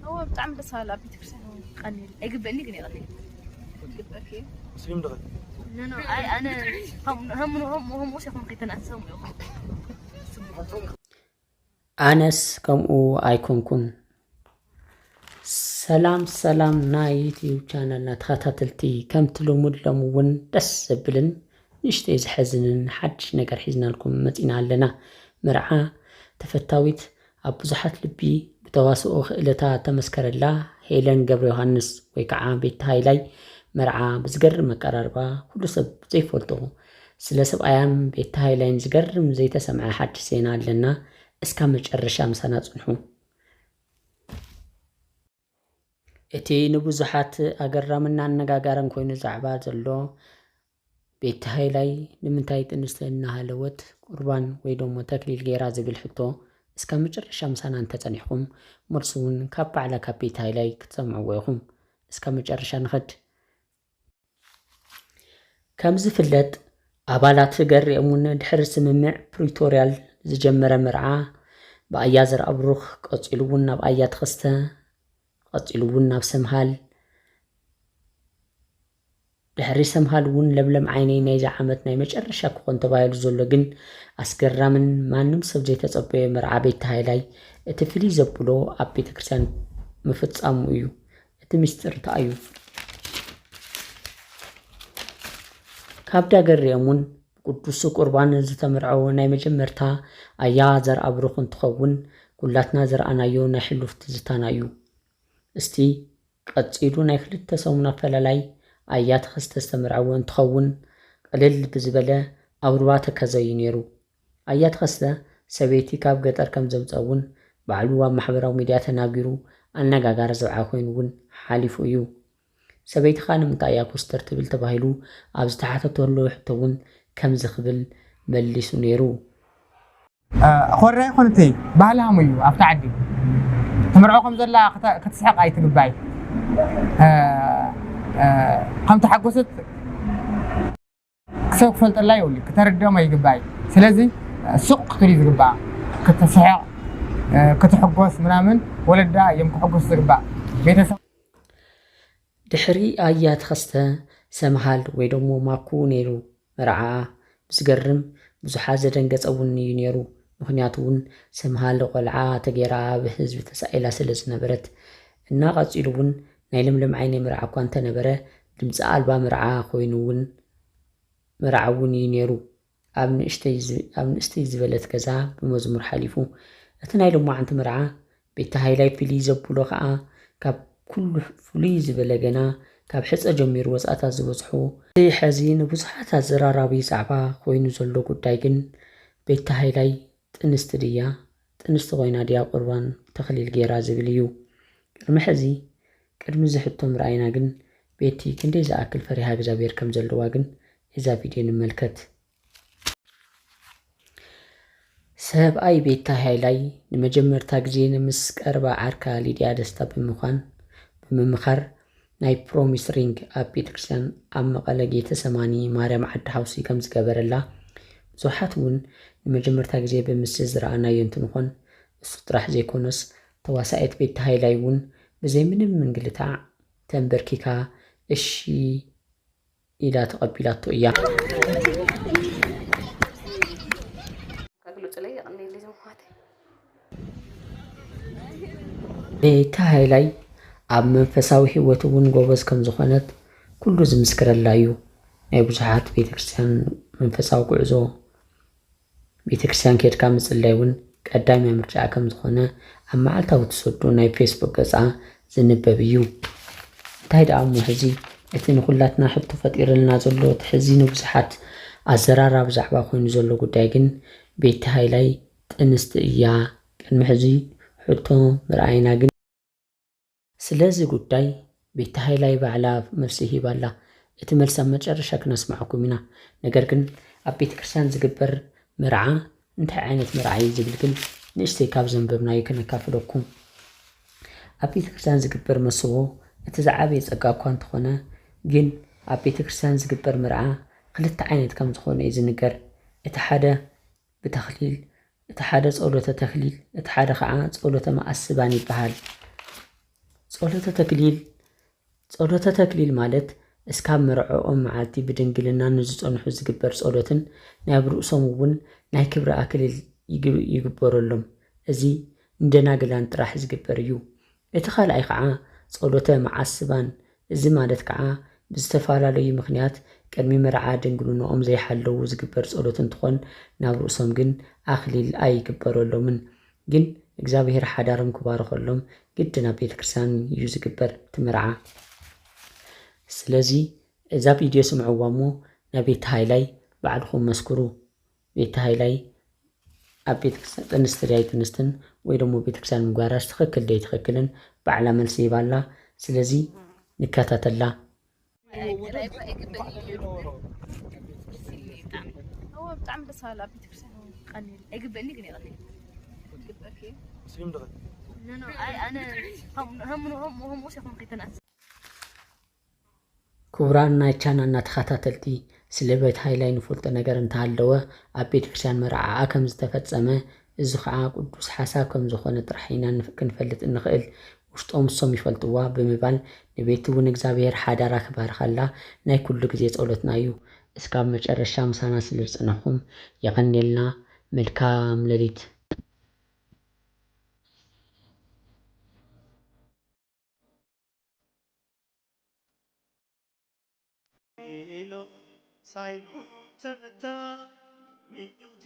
هو بتعمل بس على بيتكسر قليل يقبلني قليل يقبلك مسلم دغ انا هم وش يكون قيتنا انسهم أنس كمو أيكونكم سلام ناي يوتيوب شانل تخاتلتي كم تلومود لمون دس بلن نشتي زحزنن حدش نجر حزنا لكم متينا لنا مرعى تفتاويت أبوزحات لبي بتواسؤ خلتا تمسكر الله هيلن قبر يوهانس ويكعا بيت هايلاي مرعى بزقر مقرربا كل سب زي فولتو سلسب أيام بيت هايلاين زقر مزي تسمع حدش سينا لنا اسكا مجرشا مسانا صنحو እቲ ንብዙሓት ኣገራምና ኣነጋጋርን ኮይኑ ዛዕባ ዘሎ ቤት ሃይላይ ንምንታይ ጥንስቲ እናሃለወት ቁርባን ወይ ደሞ ተክሊል ጌራ ዝብል ሕቶ እስከ መጨረሻ ምሳና እንተጸኒሕኩም መልሱ እውን ካብ ባዕላ ካብ ቤት ሃይላይ ክትሰምዕዎ ኢኹም እስከ መጨረሻ ንኸድ ከም ዝፍለጥ ኣባላት ገሪኦምን ድሕሪ ስምምዕ ፕሪቶሪያል ዝጀመረ መርዓ ብኣያ ዘርአብሩኽ ቀፂሉ እውን ናብ ኣያ ተኸስተ ቀፂሉ እውን ናብ ሰምሃል ድሕሪ ሰምሃል እውን ለምለም ዓይነይ ናይዛ ዓመት ናይ መጨረሻ ክኾን ተባሂሉ ዘሎ ግን ኣስገራምን ማንም ሰብ ዘይተጸበየ መርዓ ቤት ሃይላይ እቲ ፍልይ ዘብሎ ኣብ ቤተ ክርስቲያን ምፍጻሙ እዩ እቲ ምስጢር ተኣዩ ካብ ዳገሪኦም እውን ቅዱስ ቁርባን ዝተመርዐው ናይ መጀመርታ ኣያ ዘርአብሩኽ እንትኸውን ኩላትና ዘርአናዮ ናይ ሕሉፍ ትዝታና እዩ እስቲ ቀፂሉ ናይ ክልተ ሰሙና ፈላላይ ኣያ ተኸስተ ዝተመርዐዎ እንትኸውን ቀለል ብዝበለ ኣውርባ ተከዘዩ ነይሩ ኣያ ተኸስተ ሰበይቲ ካብ ገጠር ከም ዘምፀውን ባዕሉ ኣብ ማሕበራዊ ሚድያ ተናጊሩ ኣነጋጋሪ ዘብዓ ኮይኑ እውን ሓሊፉ እዩ ሰበይትኻ ንምንታይ እያ ኮስተር ትብል ተባሂሉ ኣብ ዝተሓተተሉ ሕቶ እውን ከም ዝኽብል መሊሱ ነይሩ أخوراي خنتي بالهم يو أفتعدي تمرعوكم زلا كتسحق أي تقبعي قم تحقوست كسوق فلت الله يولي كتردو ما يقبعي سلازي سوق تريد تقبع كتسحق كتحقوس منامن ولدا يوم كحقوس تقبع ድሕሪ ኣያ ተኸስተ ሰምሃል ወይ ደሞ ማኩ ነይሩ መርዓ ብዝገርም ብዙሓት ዘደንገጸውን እዩ ነይሩ ምክንያቱ እውን ሰምሃል ቆልዓ ተጌራ ብህዝቢ ተሳኢላ ስለ ዝነበረት እና ቀፂሉ እውን ናይ ለምለም ዓይነ መርዓ እኳ እንተነበረ ድምፂ ኣልባ መርዓ ኮይኑ እውን መርዓ እውን እዩ ነይሩ ኣብ ንእሽተይ ዝበለት ገዛ ብመዝሙር ሓሊፉ እቲ ናይ ሎማዓንቲ መርዓ ቤት ሃይላይ ፍልይ ዘብሎ ከዓ ካብ ኩሉ ፍልይ ዝበለ ገና ካብ ሕፀ ጀሚሩ ወፃእታት ዝበፅሑ ሕዚ ንብዙሓት ኣዘራራቢ ዛዕባ ኮይኑ ዘሎ ጉዳይ ግን ቤት ሃይላይ ጥንስቲ ድያ ጥንስቲ ኮይና ድያ ቁርባን ተኽሊል ጌራ ዝብል እዩ ቅድሚ ዝሕቶ ምርኣይና ግን ቤቲ ክንደይ ዝኣክል ፈሪሃ እግዚኣብሔር ከም ዘለዋ ግን እዛ ቪድዮ ንመልከት ሰብኣይ ቤት ሃይላይ ንመጀመርታ ግዜ ንምስ ቀርባ ዓርካ ሊድያ ደስታ ብምምኻር ናይ ፕሮሚስ ሪንግ ኣብ ቤተክርስትያን ኣብ መቐለ ጌተ ሰማኒ ማርያም ዓዲ ሓውሲ ከም ዝገበረላ ብዙሓት እውን ንመጀመርታ ግዜ ብምስሊ ዝረኣናዮ እንትንኾን እሱ ጥራሕ ዘይኮነስ ተዋሳኤት ቤት ሃይላይ እውን ብዘይ ምንም ምንግልታዕ ተንበርኪካ እሺ ኢላ ተቐቢላቶ እያ ቤት ሃይላይ ኣብ መንፈሳዊ ህይወት እውን ጎበዝ ከም ዝኾነት ኩሉ ዝምስክረላ እዩ ናይ ብዙሓት ቤተክርስትያን መንፈሳዊ ጉዕዞ ቤተክርስትያን ከድካ ምፅላይ እውን ቀዳማይ ምርጫ ከም ዝኾነ ኣብ መዓልታዊ ትሰዱ ናይ ፌስቡክ ገጻ ዝንበብ እዩ እንታይ ደኣ እሞ ሕዚ እቲ ንኩላትና ሕቶ ፈጢርልና ዘሎ እቲ ሕዚ ንብዙሓት ኣዘራራቢ ዛዕባ ኮይኑ ዘሎ ጉዳይ ግን ቤት ሃይላይ ጥንስቲ እያ ቅድሚ ሕዚ ሕቶ ምርኣይና ግን ስለዚ ጉዳይ ቤት ሃይላይ ባዕላ መልሲ ሂባላ እቲ መልሲ ኣብ መጨረሻ ክነስማዓኩም ኢና ነገር ግን ኣብ ቤተክርስትያን ዝግበር መርዓ እንታይ ዓይነት መርዓ እዩ ዝብል ግን ንእሽተይ ካብ ዘንበብናዮ ክነካፍለኩም ኣብ ቤተክርስትያን ዝግበር መስቦ እቲ ዝዓበየ ፀጋ እኳ እንተኾነ ግን ኣብ ቤተክርስትያን ዝግበር መርዓ ክልተ ዓይነት ከም ዝኾነ እዩ ዝንገር እቲ ሓደ ብተኽሊል እቲ ሓደ ጸሎተ ተክሊል እቲ ሓደ ከዓ ጸሎተ ማዓስባን ይበሃል። ጸሎተ ተክሊል ማለት እስካብ መርዖኦም መዓልቲ ብድንግልና ንዝጸንሑ ዝግበር ጸሎትን ናይ ብርእሶም እውን ናይ ክብሪ ኣክሊል ይግበረሎም። እዚ እንደናግላን ጥራሕ ዝግበር እዩ። እቲ ካልኣይ ከዓ ጸሎተ ማዓስባን እዚ ማለት ከዓ ብዝተፈላለዩ ምክንያት ቅድሚ መርዓ ድንግልንኦም ዘይሓለዉ ዝግበር ጸሎት እንትኾን ናብ ርእሶም ግን ኣክሊል ኣይግበረሎምን። ግን እግዚኣብሔር ሓዳሮም ክባረኸሎም ግድን ኣብ ቤተክርስትያን እዩ ዝግበር እቲ መርዓ። ስለዚ እዛ ቪድዮ ስምዕዋ እሞ ናብ ቤተ ሃይላይ ባዕልኩም መስክሩ። ቤተ ሃይላይ ኣብ ቤተክርስትያን ጥንስቲ ድያ ጥንስትን ወይ ደሞ ቤተክርስትያን ምግባራስ ትክክል ደ ትክክልን ባዕላ መልሲ ይባላ። ስለዚ ንከታተላ بتعمل رسالة بتكسر قليل يقبلني قليل قليل مسلم دغ لا أنا هم وش يكون قيتنا ክቡራን ናይ ቻናልና ተኸታተልቲ ስለ ቤተ ሃይላይ ንፈልጦ ነገር እንተሃለወ ኣብ ቤተክርስትያን መርዓ ከም ዝተፈጸመ እዚ ከዓ ቅዱስ ሓሳብ ከም ዝኾነ ጥራሕ ኢና ክንፈልጥ እንኽእል። ውሽጦም እሶም ይፈልጥዋ ብምባል ንቤቱ እውን እግዚኣብሔር ሓዳራ ክባርኻላ ናይ ኩሉ ግዜ ጸሎትና እዩ። እስካብ መጨረሻ ምሳና ስለ ዝጸናሕኩም ይቐኒልና። መልካም ሌሊት። ሳይሆን ተመታ ምኞቴ